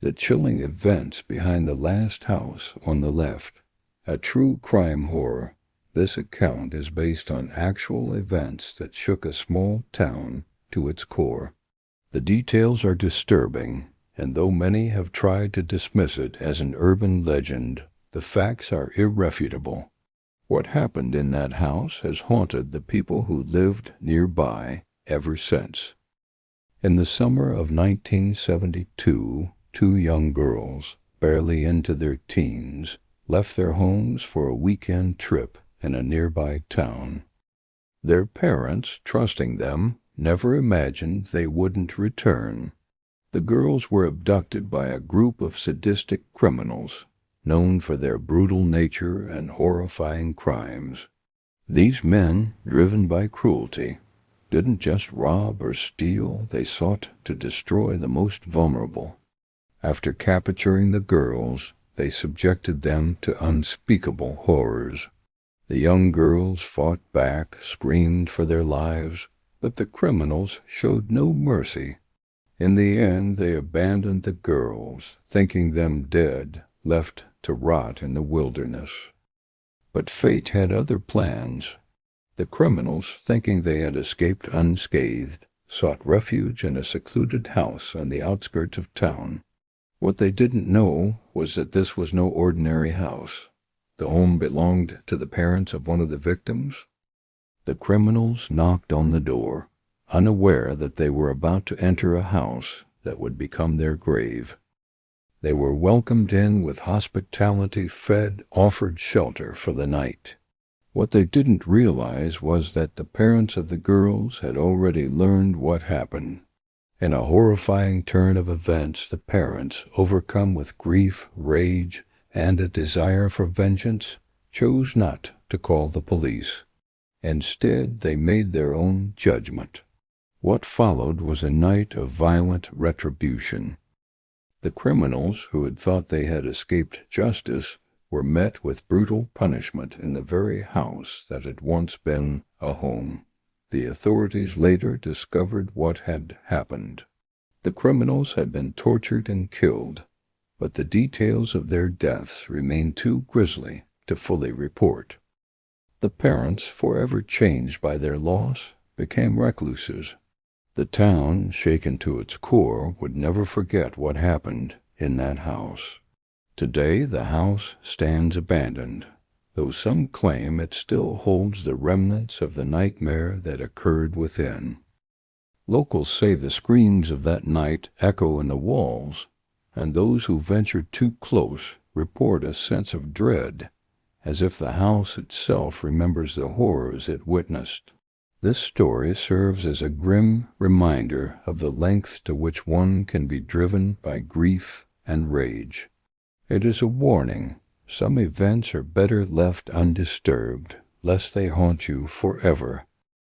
The chilling events behind the last house on the left. A true crime horror. This account is based on actual events that shook a small town to its core. The details are disturbing, and though many have tried to dismiss it as an urban legend, the facts are irrefutable. What happened in that house has haunted the people who lived nearby ever since. In the summer of 1972, two young girls, barely into their teens, left their homes for a weekend trip in a nearby town. Their parents, trusting them, never imagined they wouldn't return. The girls were abducted by a group of sadistic criminals, known for their brutal nature and horrifying crimes. These men, driven by cruelty, didn't just rob or steal, they sought to destroy the most vulnerable. After capturing the girls, they subjected them to unspeakable horrors. The young girls fought back, screamed for their lives, but the criminals showed no mercy. In the end, they abandoned the girls, thinking them dead, left to rot in the wilderness. But fate had other plans. The criminals, thinking they had escaped unscathed, sought refuge in a secluded house on the outskirts of town. What they didn't know was that this was no ordinary house. The home belonged to the parents of one of the victims. The criminals knocked on the door, unaware that they were about to enter a house that would become their grave. They were welcomed in with hospitality, fed, offered shelter for the night. What they didn't realize was that the parents of the girls had already learned what happened. In a horrifying turn of events, the parents, overcome with grief, rage, and a desire for vengeance, chose not to call the police. Instead, they made their own judgment. What followed was a night of violent retribution. The criminals, who had thought they had escaped justice, were met with brutal punishment in the very house that had once been a home. The authorities later discovered what had happened. The criminals had been tortured and killed, but the details of their deaths remained too grisly to fully report. The parents, forever changed by their loss, became recluses. The town, shaken to its core, would never forget what happened in that house. Today the house stands abandoned, though some claim it still holds the remnants of the nightmare that occurred within. Locals say the screams of that night echo in the walls, and those who venture too close report a sense of dread, as if the house itself remembers the horrors it witnessed. This story serves as a grim reminder of the length to which one can be driven by grief and rage. It is a warning. Some events are better left undisturbed, lest they haunt you forever